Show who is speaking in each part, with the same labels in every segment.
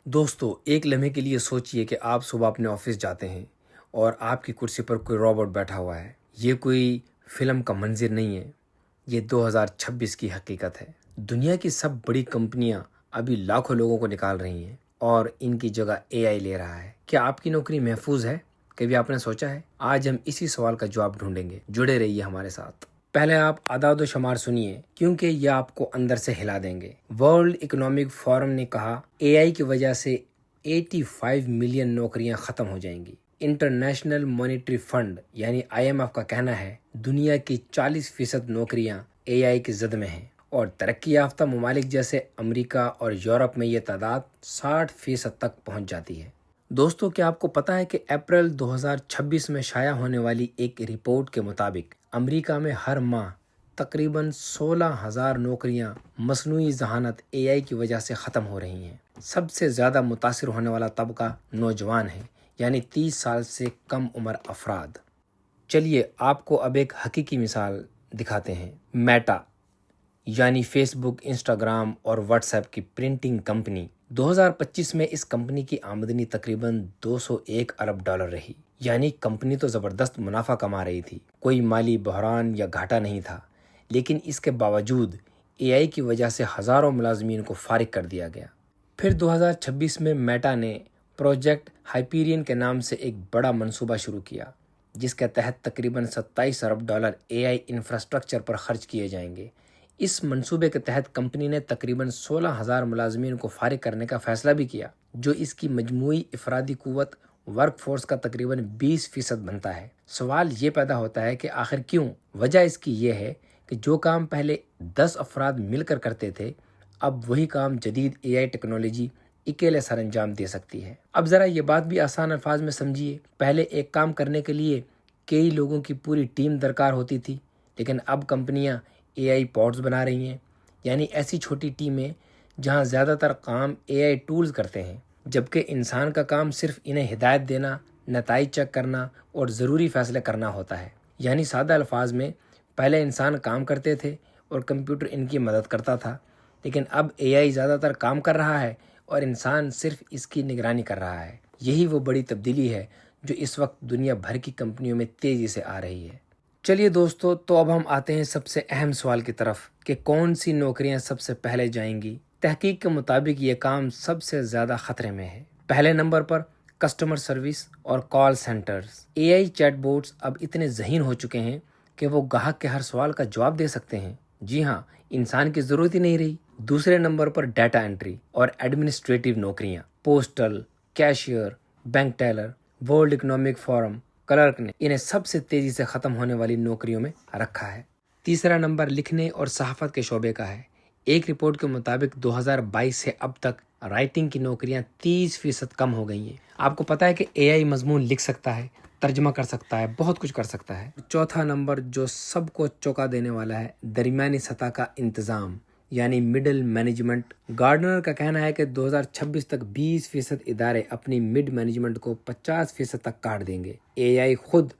Speaker 1: دوستو ایک لمحے کے لیے سوچئے کہ آپ صبح اپنے آفس جاتے ہیں اور آپ کی کرسی پر کوئی روبوٹ بیٹھا ہوا ہے۔ یہ کوئی فلم کا منظر نہیں ہے، یہ 2026 کی حقیقت ہے۔ دنیا کی سب بڑی کمپنیاں ابھی لاکھوں لوگوں کو نکال رہی ہیں اور ان کی جگہ اے آئی لے رہا ہے۔ کیا آپ کی نوکری محفوظ ہے؟ کبھی آپ نے سوچا ہے؟ آج ہم اسی سوال کا جواب ڈھونڈیں گے۔ جڑے رہیے ہمارے ساتھ۔ پہلے آپ اعداد و شمار سنیے کیونکہ یہ آپ کو اندر سے ہلا دیں گے۔ ورلڈ اکنامک فورم نے کہا اے آئی کی وجہ سے 85 ملین نوکریاں ختم ہو جائیں گی۔ انٹرنیشنل مانیٹری فنڈ یعنی IMF کا کہنا ہے دنیا کی 40% نوکریاں اے آئی کی زد میں ہیں اور ترقی یافتہ ممالک جیسے امریکہ اور یورپ میں یہ تعداد 60% تک پہنچ جاتی ہے۔ دوستو کیا آپ کو پتہ ہے کہ اپریل 2026 میں شائع ہونے والی ایک رپورٹ کے مطابق امریکہ میں ہر ماہ تقریباً 16,000 نوکریاں مصنوعی ذہانت اے آئی کی وجہ سے ختم ہو رہی ہیں۔ سب سے زیادہ متاثر ہونے والا طبقہ نوجوان ہے، یعنی 30 سال سے کم عمر افراد۔ چلیے آپ کو اب ایک حقیقی مثال دکھاتے ہیں۔ میٹا یعنی فیس بک، انسٹاگرام اور واٹس ایپ کی پرنٹنگ کمپنی 2025 میں اس کمپنی کی آمدنی تقریباً $201 ارب رہی، یعنی کمپنی تو زبردست منافع کما رہی تھی، کوئی مالی بحران یا گھاٹا نہیں تھا، لیکن اس کے باوجود اے آئی کی وجہ سے ہزاروں ملازمین کو فارغ کر دیا گیا۔ پھر 2026 میں میٹا نے پروجیکٹ ہائپیرین کے نام سے ایک بڑا منصوبہ شروع کیا، جس کے تحت تقریباً $27 ارب اے آئی انفراسٹرکچر پر خرچ کیے جائیں گے۔ اس منصوبے کے تحت کمپنی نے تقریباً 16,000 ملازمین کو فارغ کرنے کا فیصلہ بھی کیا، جو اس کی مجموعی افرادی قوت ورک فورس کا تقریباً 20% بنتا ہے۔ سوال یہ پیدا ہوتا ہے کہ آخر کیوں؟ وجہ اس کی یہ ہے کہ جو کام پہلے 10 افراد مل کر کرتے تھے، اب وہی کام جدید اے آئی ٹیکنالوجی اکیلے سر انجام دے سکتی ہے۔ اب ذرا یہ بات بھی آسان الفاظ میں سمجھیے، پہلے ایک کام کرنے کے لیے کئی لوگوں کی پوری ٹیم درکار ہوتی تھی، لیکن اب کمپنیاں اے آئی پوڈز بنا رہی ہیں، یعنی ایسی چھوٹی ٹیمیں جہاں زیادہ تر کام اے آئی ٹولز کرتے ہیں، جبکہ انسان کا کام صرف انہیں ہدایت دینا، نتائج چیک کرنا اور ضروری فیصلے کرنا ہوتا ہے۔ یعنی سادہ الفاظ میں پہلے انسان کام کرتے تھے اور کمپیوٹر ان کی مدد کرتا تھا، لیکن اب اے آئی زیادہ تر کام کر رہا ہے اور انسان صرف اس کی نگرانی کر رہا ہے۔ یہی وہ بڑی تبدیلی ہے جو اس وقت دنیا بھر کی کمپنیوں میں تیزی سے آ رہی ہے۔ چلیے دوستو، تو اب ہم آتے ہیں سب سے اہم سوال کی طرف کہ کون سی نوکریاں سب سے پہلے جائیں گی۔ تحقیق کے مطابق یہ کام سب سے زیادہ خطرے میں ہے۔ پہلے نمبر پر کسٹمر سروس اور call centres. A I chat bots اب اتنے ذہین ہو چکے ہیں کہ وہ گاہک کے ہر سوال کا جواب دے سکتے ہیں۔ جی ہاں، انسان کی ضرورت ہی نہیں رہی۔ دوسرے نمبر پر ڈیٹا انٹری اور ایڈمنسٹریٹو نوکریاں، postal, cashier, bank teller. World economic forum clerk نے انہیں سب سے تیزی سے ختم ہونے والی نوکریوں میں رکھا ہے۔ تیسرا نمبر لکھنے اور صحافت کے شعبے کا ہے۔ ایک رپورٹ کے مطابق 2022 سے اب تک رائٹنگ کی نوکریاں 30% کم ہو گئی ہیں۔ آپ کو پتہ ہے کہ اے آئی مضمون لکھ سکتا ہے، ترجمہ کر سکتا ہے، بہت کچھ کر سکتا ہے۔ چوتھا نمبر جو سب کو چونکا دینے والا ہے، درمیانی سطح کا انتظام یعنی مڈل مینجمنٹ۔ گارڈنر کا کہنا ہے کہ 2026 تک 20% ادارے اپنی مڈ مینجمنٹ کو 50% تک کاٹ دیں گے۔ اے آئی خود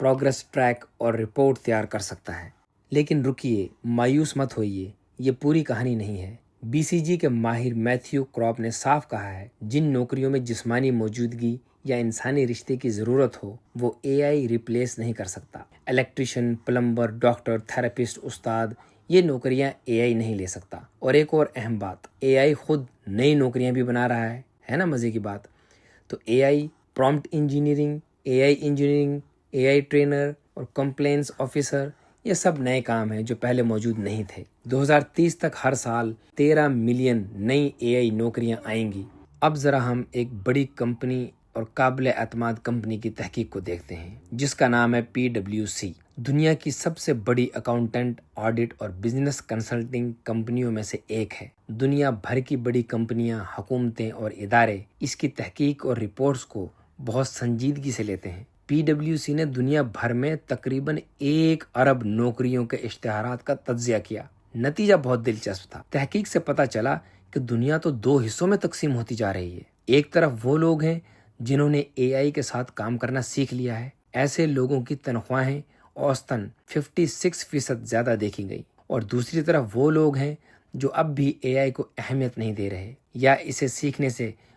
Speaker 1: پروگریس ٹریک اور رپورٹ تیار کر سکتا ہے۔ لیکن رکیے، مایوس مت ہوئیے، یہ پوری کہانی نہیں ہے۔ BCG کے ماہر میتھیو کراپ نے صاف کہا ہے جن نوکریوں میں جسمانی موجودگی یا انسانی رشتے کی ضرورت ہو وہ اے آئی ریپلیس نہیں کر سکتا۔ الیکٹریشین، پلمبر، ڈاکٹر، تھراپسٹ، استاد، یہ نوکریاں اے آئی نہیں لے سکتا۔ اور ایک اور اہم بات، اے آئی خود نئی نوکریاں بھی بنا رہا ہے نا مزے کی بات۔ تو اے آئی پرومپٹ انجینئرنگ، اے آئی ٹرینر اور کمپلینس آفیسر، یہ سب نئے کام ہیں جو پہلے موجود نہیں تھے۔ 2030 تک ہر سال 13 ملین نئی اے آئی نوکریاں آئیں گی۔ اب ذرا ہم ایک بڑی کمپنی اور قابل اعتماد کمپنی کی تحقیق کو دیکھتے ہیں جس کا نام ہے PwC۔ دنیا کی سب سے بڑی اکاؤنٹنٹ، آڈٹ اور بزنس کنسلٹنگ کمپنیوں میں سے ایک ہے۔ دنیا بھر کی بڑی کمپنیاں، حکومتیں اور ادارے اس کی تحقیق اور رپورٹس کو بہت سنجیدگی سے لیتے ہیں۔ PwC نے دنیا بھر میں تقریباً 1 ارب نوکریوں کے اشتہارات کا تجزیہ کیا۔ نتیجہ بہت دلچسپ تھا۔ تحقیق سے پتہ چلا کہ دنیا تو 2 حصوں میں تقسیم ہوتی جا رہی ہے۔ ایک طرف وہ لوگ ہیں جنہوں نے اے آئی کے ساتھ کام کرنا سیکھ لیا ہے، ایسے لوگوں کی تنخواہیں اوسطاً 56% زیادہ دیکھی گئی، اور دوسری طرف وہ لوگ ہیں جو اب بھی اے آئی کو اہمیت نہیں دے رہے یا اسے سیکھنے سے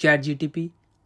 Speaker 1: ChatGPT